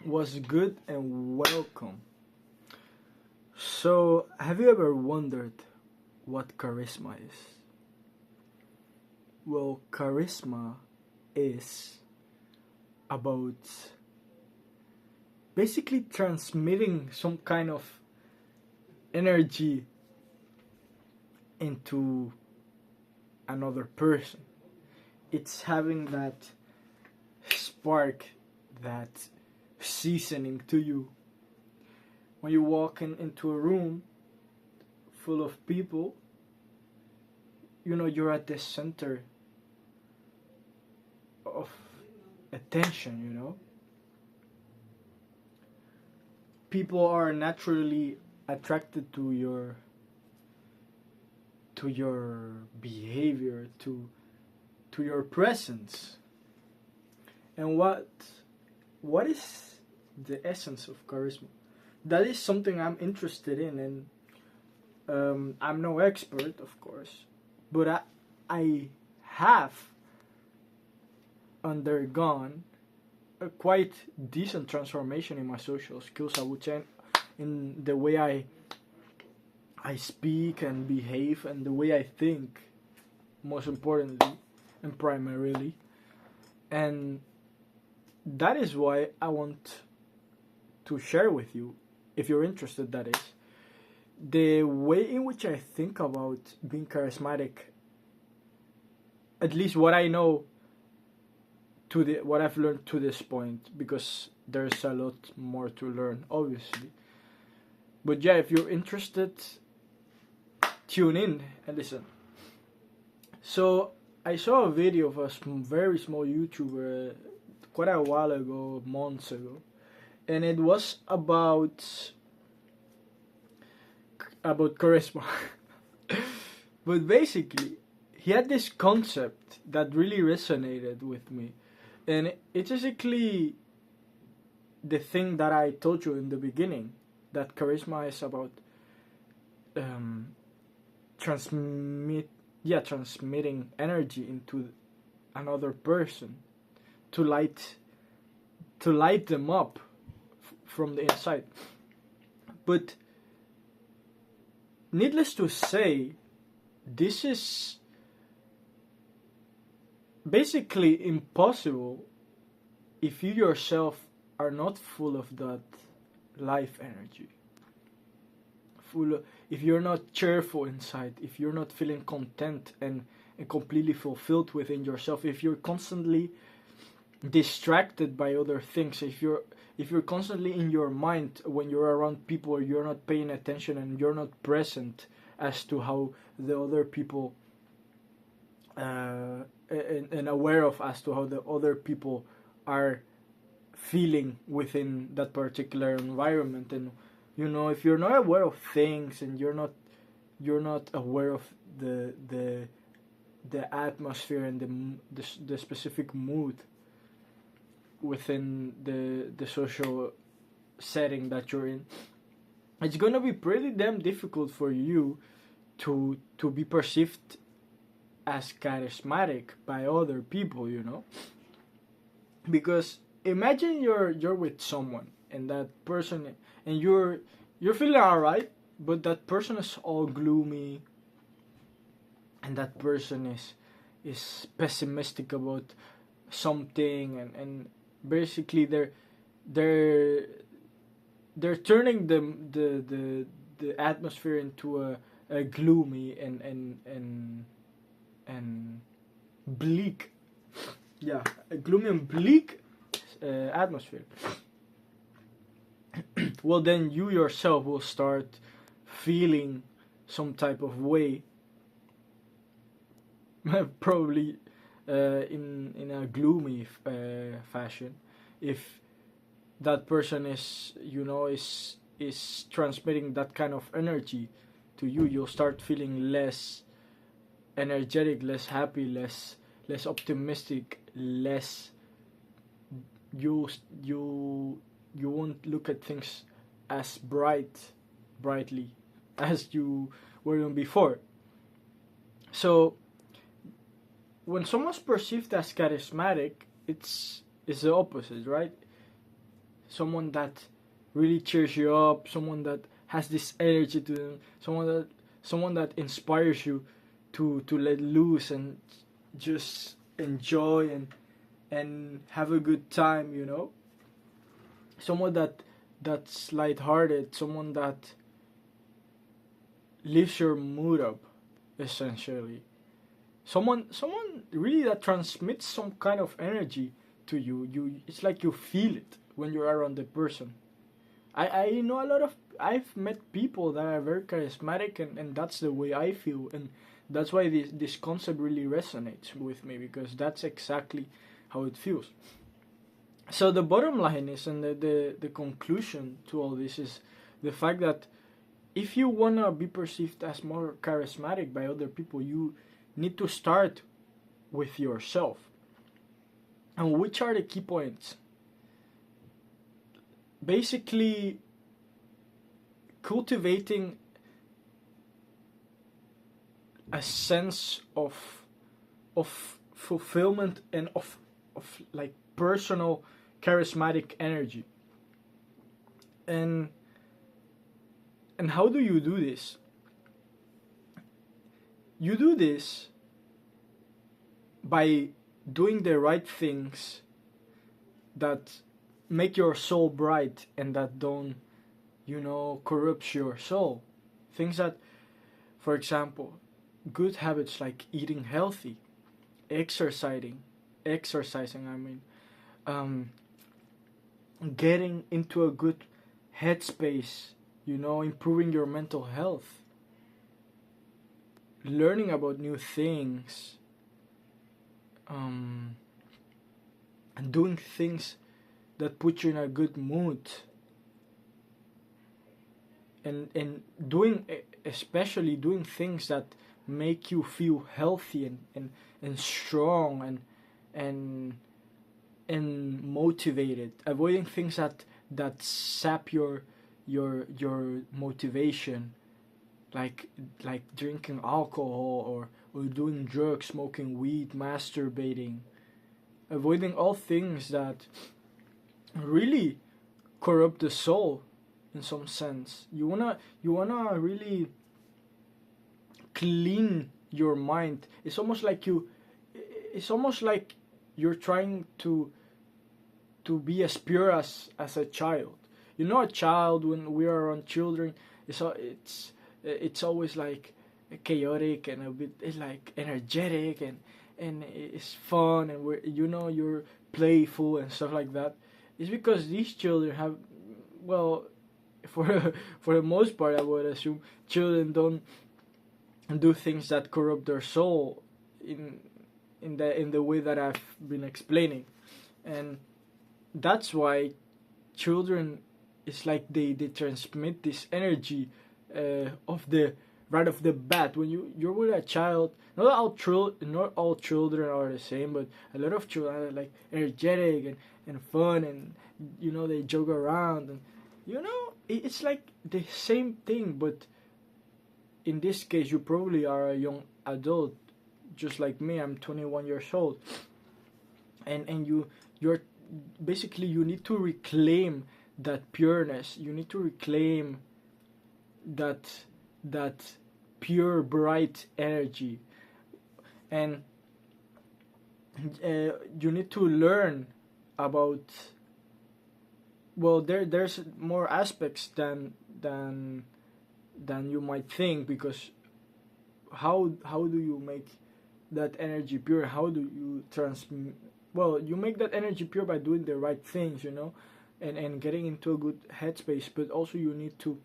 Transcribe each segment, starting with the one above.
Was good and welcome. So, have you ever wondered what charisma is? Well, charisma is about basically transmitting some kind of energy into another person. It's having that spark, that seasoning to you. When you walk into a room full of people, you're at the center of attention. People are naturally attracted to your behavior, to your presence. And what is the essence of charisma? That is something I'm interested in, and I'm no expert, of course, but I have undergone a quite decent transformation in my social skills, I would say, in the way I speak and behave, and the way I think, most importantly and primarily. And that is why I want to share with you, if you're interested, that is, the way in which I think about being charismatic, at least what I know, what I've learned to this point, because there's a lot more to learn, obviously. But yeah, if you're interested, tune in and listen. So I saw a video of a very small YouTuber quite a while ago, months ago, and it was about charisma. But basically, he had this concept that really resonated with me, and it's basically the thing that I told you in the beginning, that charisma is about transmitting energy into another person to light them up from the inside. But needless to say, this is basically impossible if you yourself are not full of that life energy. If you're not cheerful inside, if you're not feeling content and completely fulfilled within yourself, if you're constantly distracted by other things, if you're constantly in your mind when you're around people, or you're not paying attention and you're not present as to how the other people and aware of as to how the other people are feeling within that particular environment. And if you're not aware of things, and you're not aware of the atmosphere and the specific mood within the social setting that you're in, it's gonna be pretty damn difficult for you to be perceived as charismatic by other people, because imagine you're with someone, and that person, and you're feeling alright, but that person is all gloomy, and that person is pessimistic about something, and basically they're turning the atmosphere into a gloomy and bleak, a gloomy and bleak atmosphere. Well, then you yourself will start feeling some type of way, probably in a gloomy fashion. If that person is transmitting that kind of energy to you, you'll start feeling less energetic, less happy, less optimistic, less you won't look at things as brightly as you were doing before. So when someone's perceived as charismatic, it's the opposite, right? someone that really cheers you up, someone that has this energy to them, someone that inspires you to let loose and just enjoy and have a good time, you know. Someone that's lighthearted, someone that lifts your mood up, essentially. Someone really that transmits some kind of energy to you. It's like you feel it when you're around the person. I know a lot of I've met people that are very charismatic, and that's the way I feel, and that's why this concept really resonates with me, because that's exactly how it feels. So the bottom line is, and the conclusion to all this is the fact that if you wanna be perceived as more charismatic by other people, you need to start with yourself. And which are the key points? Basically, cultivating a sense of fulfillment and of like personal charismatic energy. And how do you do this? You do this by doing the right things that make your soul bright and that don't, corrupt your soul. Things that, for example, good habits like eating healthy, exercising, I mean, getting into a good headspace, improving your mental health, learning about new things, and doing things that put you in a good mood, and especially doing things that make you feel healthy and strong and motivated, avoiding things that sap your motivation, like drinking alcohol or doing drugs, smoking weed, masturbating, avoiding all things that really corrupt the soul in some sense. You wanna really clean your mind. It's almost like you're trying to be as pure as a child. A child, when we are around children, it's always like chaotic and a bit, it's like energetic and it's fun, and you're playful and stuff like that. It's because these children have, well, for the most part, I would assume children don't do things that corrupt their soul in the way that I've been explaining. And that's why children, it's like they transmit this energy of the right off the bat. When you're with a child, not all children are the same, but a lot of children are like energetic and fun, and they joke around, and it's like the same thing. But in this case, you probably are a young adult, just like me. I'm 21 years old, and you're basically, you need to reclaim that pureness. You need to reclaim that pure, bright energy, and you need to learn about. Well, there's more aspects than you might think, because how do you make that energy pure? How do you transmit? Well, you make that energy pure by doing the right things, and getting into a good headspace. But also you need to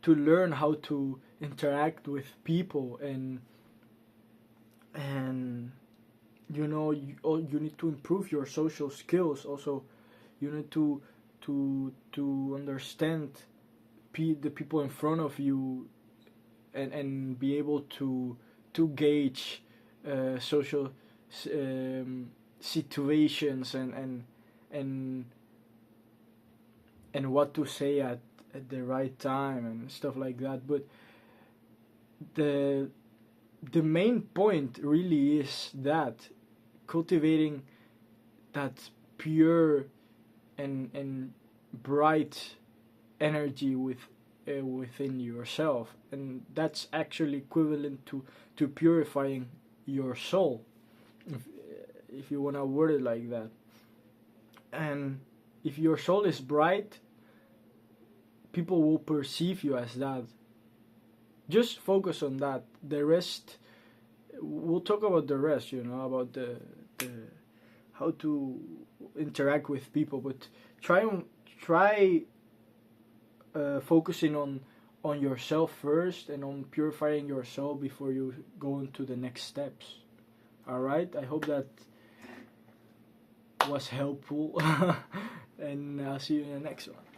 learn how to interact with people, and you need to improve your social skills. Also, you need to understand the people in front of you, and be able to gauge social situations, and what to say at the right time and stuff like that. But the main point really is that cultivating that pure and bright energy within yourself, and that's actually equivalent to purifying your soul, if you want to word it like that. And if your soul is bright, people will perceive you as that. Just focus on that. The rest, we'll talk about the rest, about the how to interact with people, but try focusing on yourself first, and on purifying yourself before you go into the next steps. All right, I hope that was helpful, and I'll see you in the next one.